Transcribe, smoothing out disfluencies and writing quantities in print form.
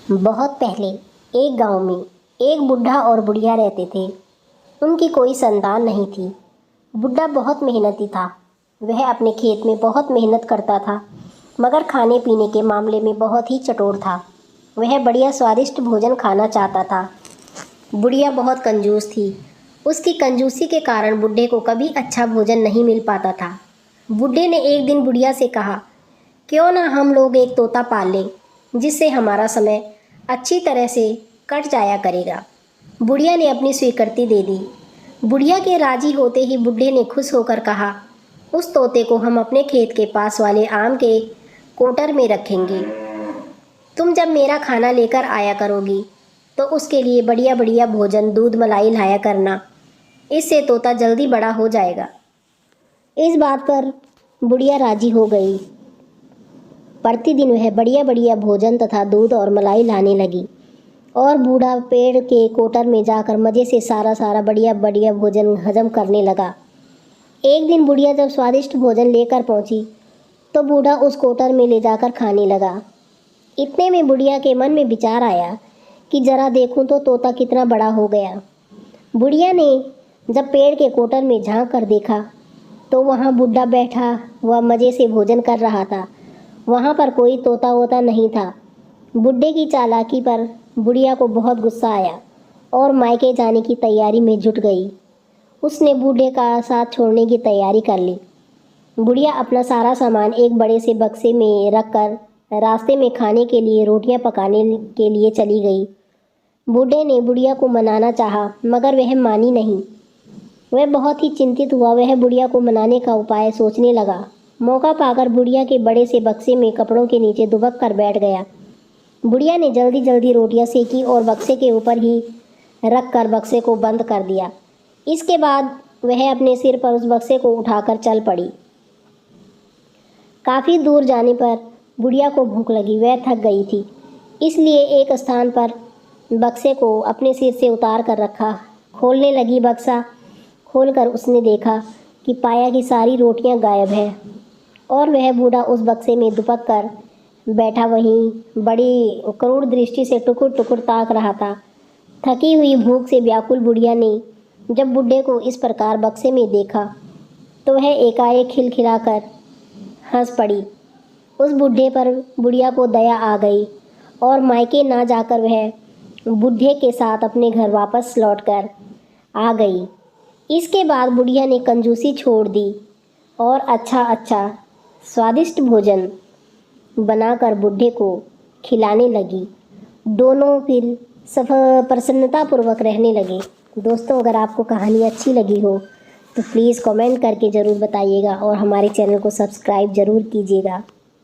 बहुत पहले एक गांव में एक बुढ़ा और बुढ़िया रहते थे। उनकी कोई संतान नहीं थी। बुढ़ा बहुत मेहनती था। वह अपने खेत में बहुत मेहनत करता था, मगर खाने पीने के मामले में बहुत ही चटोर था। वह बढ़िया स्वादिष्ट भोजन खाना चाहता था। बुढ़िया बहुत कंजूस थी। उसकी कंजूसी के कारण बुढ़े को कभी अच्छा भोजन नहीं मिल पाता था। बुढ़े ने एक दिन बुढ़िया से कहा, क्यों ना हम लोग एक तोता पाल लें, जिससे हमारा समय अच्छी तरह से कट जाया करेगा। बुढ़िया ने अपनी स्वीकृति दे दी। बुढ़िया के राजी होते ही बुढ़े ने खुश होकर कहा, उस तोते को हम अपने खेत के पास वाले आम के कोटर में रखेंगे। तुम जब मेरा खाना लेकर आया करोगी तो उसके लिए बढ़िया बढ़िया भोजन, दूध, मलाई लाया करना। इससे तोता जल्दी बड़ा हो जाएगा। इस बात पर बुढ़िया राजी हो गई। प्रतिदिन वह बढ़िया बढ़िया भोजन तथा दूध और मलाई लाने लगी और बूढ़ा पेड़ के कोटर में जाकर मज़े से सारा बढ़िया बढ़िया भोजन हजम करने लगा। एक दिन बुढ़िया जब स्वादिष्ट भोजन लेकर पहुंची तो बूढ़ा उस कोटर में ले जाकर खाने लगा। इतने में बुढ़िया के मन में विचार आया कि जरा देखूं तो तोता कितना बड़ा हो गया। बुढ़िया ने जब पेड़ के कोटर में झांक कर देखा तो वहाँ बुढ़ा बैठा वह मज़े से भोजन कर रहा था। वहाँ पर कोई तोता वोता नहीं था। बुढ़े की चालाकी पर बुढ़िया को बहुत गुस्सा आया और मायके जाने की तैयारी में जुट गई। उसने बूढ़े का साथ छोड़ने की तैयारी कर ली। बुढ़िया अपना सारा सामान एक बड़े से बक्से में रखकर रास्ते में खाने के लिए रोटियां पकाने के लिए चली गई। बूढ़े ने बुढ़िया को मनाना चाहा, मगर वह मानी नहीं। वह बहुत ही चिंतित हुआ। वह बुढ़िया को मनाने का उपाय सोचने लगा। मौका पाकर बुढ़िया के बड़े से बक्से में कपड़ों के नीचे दुबक कर बैठ गया। बुढ़िया ने जल्दी जल्दी रोटियां सेकी और बक्से के ऊपर ही रख कर बक्से को बंद कर दिया। इसके बाद वह अपने सिर पर उस बक्से को उठाकर चल पड़ी। काफ़ी दूर जाने पर बुढ़िया को भूख लगी। वह थक गई थी, इसलिए एक स्थान पर बक्से को अपने सिर से उतार कर रखा। खोलने लगी। बक्सा खोलकर उसने देखा कि पाया कि सारी रोटियां गायब हैं और वह बूढ़ा उस बक्से में दुबक कर बैठा वहीं बड़ी क्रूर दृष्टि से टुकुर टुकुर ताक रहा था। थकी हुई भूख से व्याकुल बुढ़िया ने जब बुढ़े को इस प्रकार बक्से में देखा तो वह एकाएक खिलखिलाकर हंस पड़ी। उस बूढ़े पर बुढ़िया को दया आ गई और मायके ना जाकर वह बूढ़े के साथ अपने घर वापस लौटकर आ गई। इसके बाद बुढ़िया ने कंजूसी छोड़ दी और अच्छा स्वादिष्ट भोजन बनाकर बूढ़े को खिलाने लगी। दोनों फिर प्रसन्नतापूर्वक रहने लगे। दोस्तों, अगर आपको कहानी अच्छी लगी हो तो प्लीज़ कमेंट करके ज़रूर बताइएगा और हमारे चैनल को सब्सक्राइब ज़रूर कीजिएगा।